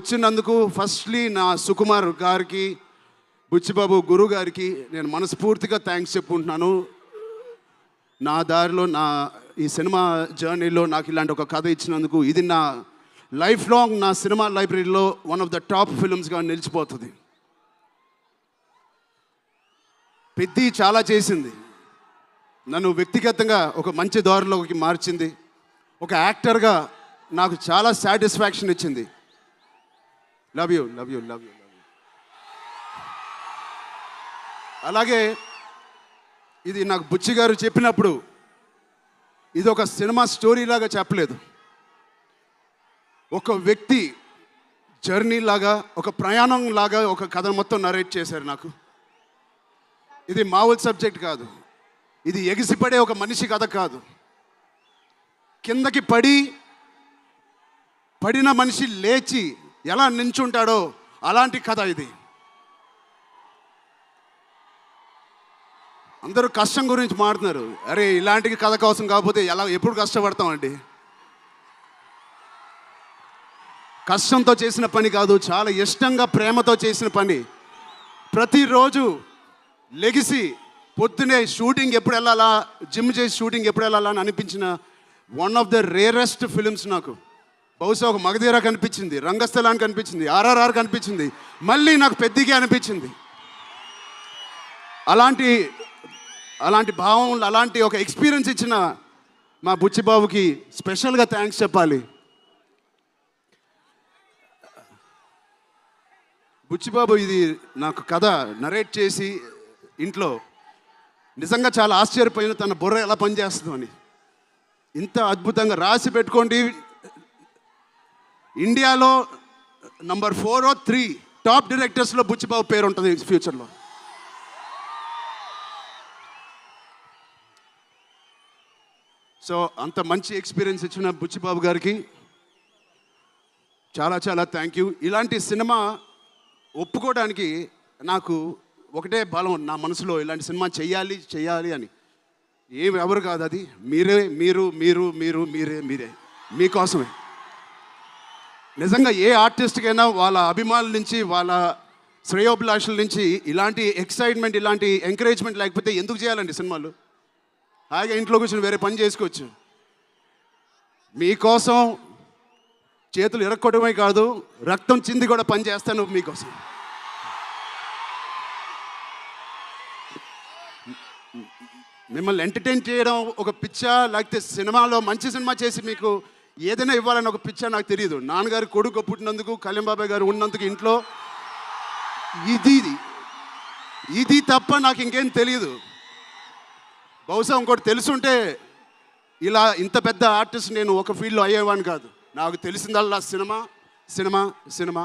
వచ్చినందుకు ఫస్ట్లీ నా సుకుమార్ గారికి, బుచ్చిబాబు గురువు గారికి నేను మనస్ఫూర్తిగా థ్యాంక్స్ చెప్పుకుంటున్నాను. నా దారిలో, నా ఈ సినిమా జర్నీలో నాకు ఇలాంటి ఒక కథ ఇచ్చినందుకు. ఇది నా లైఫ్ లాంగ్ నా సినిమా లైబ్రరీలో వన్ ఆఫ్ ద టాప్ ఫిల్మ్స్గా నిలిచిపోతుంది. పెద్ది చాలా చేసింది, నన్ను వ్యక్తిగతంగా ఒక మంచి దారిలోకి మార్చింది. ఒక యాక్టర్గా నాకు చాలా సాటిస్ఫాక్షన్ ఇచ్చింది. Love you love you love you love you. అలాగే ఇది నాకు బుచ్చి గారు చెప్పినప్పుడు ఇది ఒక సినిమా స్టోరీలాగా చెప్పలేదు, ఒక వ్యక్తి జర్నీ లాగా, ఒక ప్రయాణం లాగా ఒక కథ మొత్తం నరేట్ చేశారు నాకు. ఇది మామూలు సబ్జెక్ట్ కాదు, ఇది ఎగిసిపడే ఒక మనిషి కథ కాదు. కిందకి పడిన మనిషి లేచి ఎలా నించుంటాడో అలాంటి కథ ఇది. అందరూ కష్టం గురించి మాట్లాడుతున్నారు. అరే ఇలాంటి కథ కోసం కాకపోతే ఎప్పుడు కష్టపడతామండి. కష్టంతో చేసిన పని కాదు, చాలా ఇష్టంగా ప్రేమతో చేసిన పని. ప్రతిరోజు లెగిసి పొద్దునే షూటింగ్ ఎప్పుడు వెళ్ళాలా, జిమ్ చేసి షూటింగ్ ఎప్పుడు వెళ్ళాలా అని అనిపించిన one of the rarest films నాకు. బహుశా ఒక మగధీర కనిపించింది, రంగస్థలానికి కనిపించింది, RRR కనిపించింది, మళ్ళీ నాకు పెద్దికి అనిపించింది. అలాంటి భావం, అలాంటి ఒక ఎక్స్పీరియన్స్ ఇచ్చిన మా బుచ్చిబాబుకి స్పెషల్గా థ్యాంక్స్ చెప్పాలి. బుచ్చిబాబు ఇది నాకు కథ నరేట్ చేసి ఇంట్లో నిజంగా చాలా ఆశ్చర్యపోయిన, తన బుర్ర ఎలా పనిచేస్తుందో అని. ఇంత అద్భుతంగా రాసి పెట్టుకోండి. ఇండియాలో నంబర్ 4 or 3 టాప్ డైరెక్టర్స్లో బుచ్చిబాబు పేరు ఉంటుంది ఫ్యూచర్లో. సో అంత మంచి ఎక్స్పీరియన్స్ ఇచ్చిన బుచ్చిబాబు గారికి చాలా చాలా థ్యాంక్ యూ. ఇలాంటి సినిమా ఒప్పుకోవడానికి నాకు ఒకటే బలం నా మనసులో, ఇలాంటి సినిమా చెయ్యాలి అని. ఎవరు కాదు, అది మీరే మీకోసమే. నిజంగా ఏ ఆర్టిస్ట్కైనా వాళ్ళ అభిమానుల నుంచి, వాళ్ళ శ్రేయోభిలాషుల నుంచి ఇలాంటి ఎక్సైట్మెంట్, ఇలాంటి ఎంకరేజ్మెంట్ లేకపోతే ఎందుకు చేయాలండి సినిమాలు? హాయిగా ఇంట్లో కూర్చొని వేరే పని చేసుకోవచ్చు. మీకోసం చేతులు ఇరక్కొట్టడమే కాదు, రక్తం చింది కూడా పని చేస్తాను మీకోసం. మిమ్మల్ని ఎంటర్టైన్ చేయడం ఒక పిచ్చా, లేకపోతే సినిమాలో మంచి సినిమా చేసి మీకు ఏదైనా ఇవ్వాలని ఒక పిచ్చా నాకు తెలియదు. నాన్నగారు కొడుకు పుట్టినందుకు, కళ్యాణ్ బాబాయ్ గారు ఉన్నందుకు ఇంట్లో ఇది తప్ప నాకు ఇంకేం తెలియదు. బహుశా ఇంకోటి తెలుసుంటే ఇలా ఇంత పెద్ద ఆర్టిస్ట్ నేను ఒక ఫీల్డ్లో అయ్యేవాడిని కాదు. నాకు తెలిసిందల్లా సినిమా సినిమా సినిమా